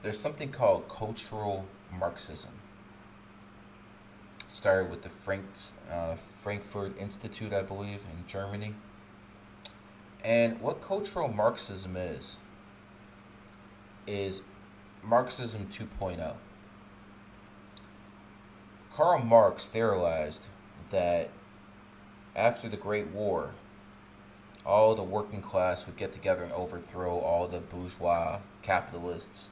there's something called cultural Marxism. Started with the Frankfurt Institute, I believe, in Germany. And what cultural Marxism is Marxism 2.0. Karl Marx theorized that after the Great War, all the working class would get together and overthrow all the bourgeois capitalists,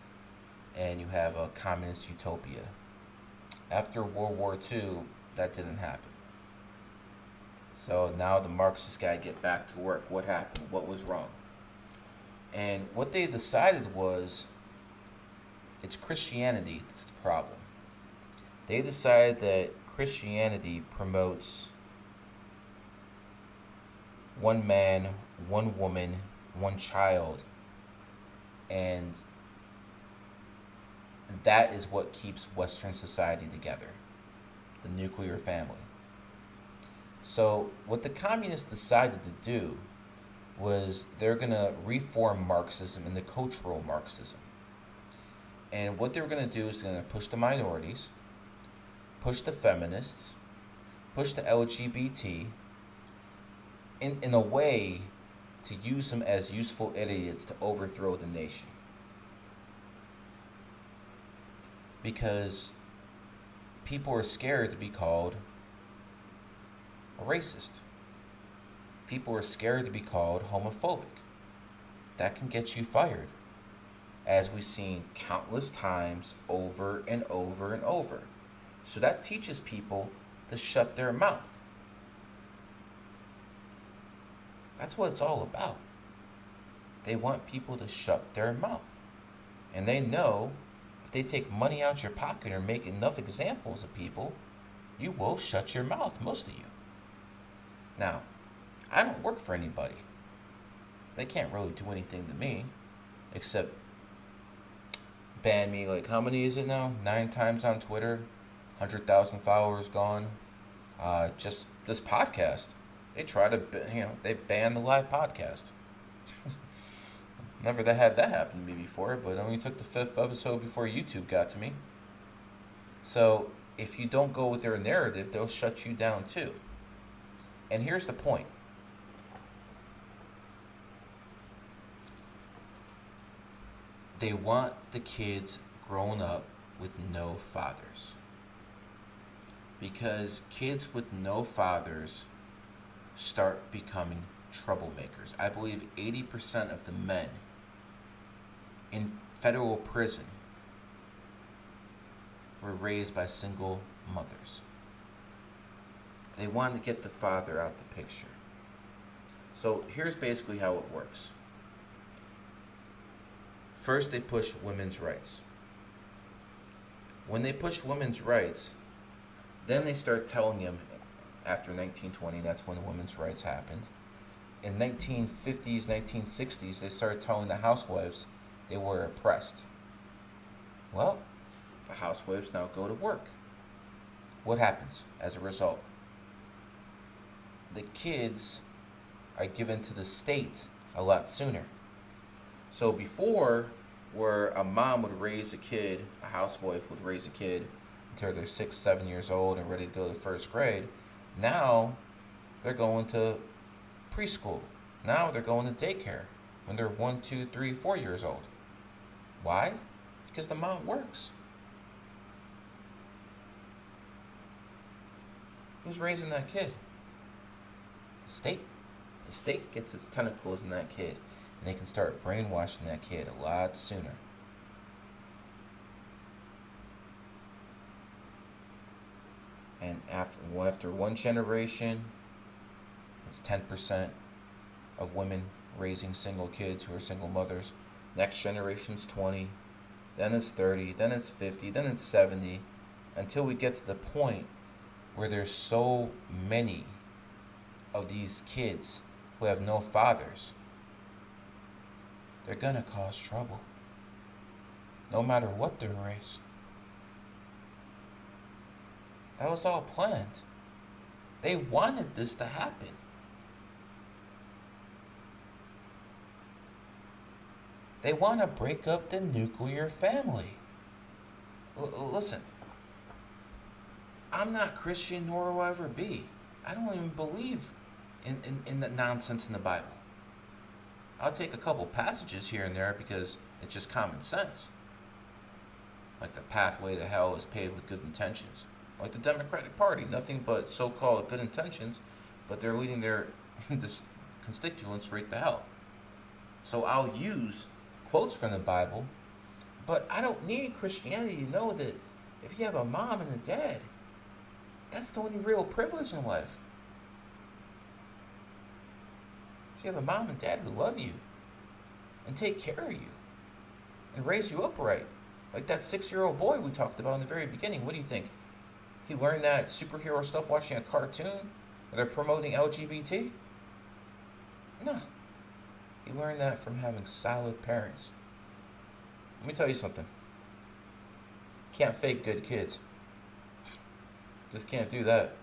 and you have a communist utopia. After World War II, that didn't happen. So now the Marxists got to get back to work. What happened? What was wrong? And what they decided was it's Christianity that's the problem. They decided that Christianity promotes one man, one woman, one child, and that is what keeps Western society together, the nuclear family. So what the communists decided to do was they're going to reform Marxism into cultural Marxism. And what they were going to do is they're going to push the minorities, push the feminists, push the LGBT, in a way to use them as useful idiots to overthrow the nation. Because people are scared to be called a racist. People are scared to be called homophobic. That can get you fired, as we've seen countless times over and over and over. So that teaches people to shut their mouth. That's what it's all about. They want people to shut their mouth. And they know if they take money out your pocket or make enough examples of people, you will shut your mouth, most of you. Now, I don't work for anybody. They can't really do anything to me except ban me, like, how many is it now? 9 times on Twitter, 100,000 followers gone. Just this podcast. They try to, they ban the live podcast. Never had that happen to me before, but only took the 5th episode before YouTube got to me. So if you don't go with their narrative, they'll shut you down too. And here's the point. They want the kids grown up with no fathers. Because kids with no fathers start becoming troublemakers. I believe 80% of the men in federal prison were raised by single mothers. They wanted to get the father out the picture. So here's basically how it works. First, they push women's rights. When they push women's rights, then they start telling them, after 1920, that's when women's rights happened. In 1950s, 1960s, they started telling the housewives they were oppressed. Well, the housewives now go to work. What happens as a result? The kids are given to the state a lot sooner. So before, where a mom would raise a kid, a housewife would raise a kid until they're 6, 7 years old and ready to go to 1st grade, now they're going to preschool. Now they're going to daycare when they're 1, 2, 3, 4 years old. Why? Because the mom works. Who's raising that kid? The state. The state gets its tentacles in that kid, and they can start brainwashing that kid a lot sooner. And after one generation, it's 10% of women raising single kids who are single mothers. Next generation's 20, then it's 30, then it's 50, then it's 70, until we get to the point where there's so many of these kids who have no fathers. They're gonna cause trouble, no matter what their race. That was all planned. They wanted this to happen. They want to break up the nuclear family. Listen, I'm not Christian, nor will I ever be. I don't even believe in the nonsense in the Bible. I'll take a couple passages here and there because it's just common sense. Like the pathway to hell is paved with good intentions. Like the Democratic Party, nothing but so-called good intentions, but they're leading their constituents right to hell. So I'll use quotes from the Bible, but I don't need Christianity to know that if you have a mom and a dad, that's the only real privilege in life. If you have a mom and dad who love you and take care of you and raise you upright, like that 6-year-old boy we talked about in the very beginning, what do you think? He learned that superhero stuff watching a cartoon where they're promoting LGBT? No. He learned that from having solid parents. Let me tell you something. Can't fake good kids. Just can't do that.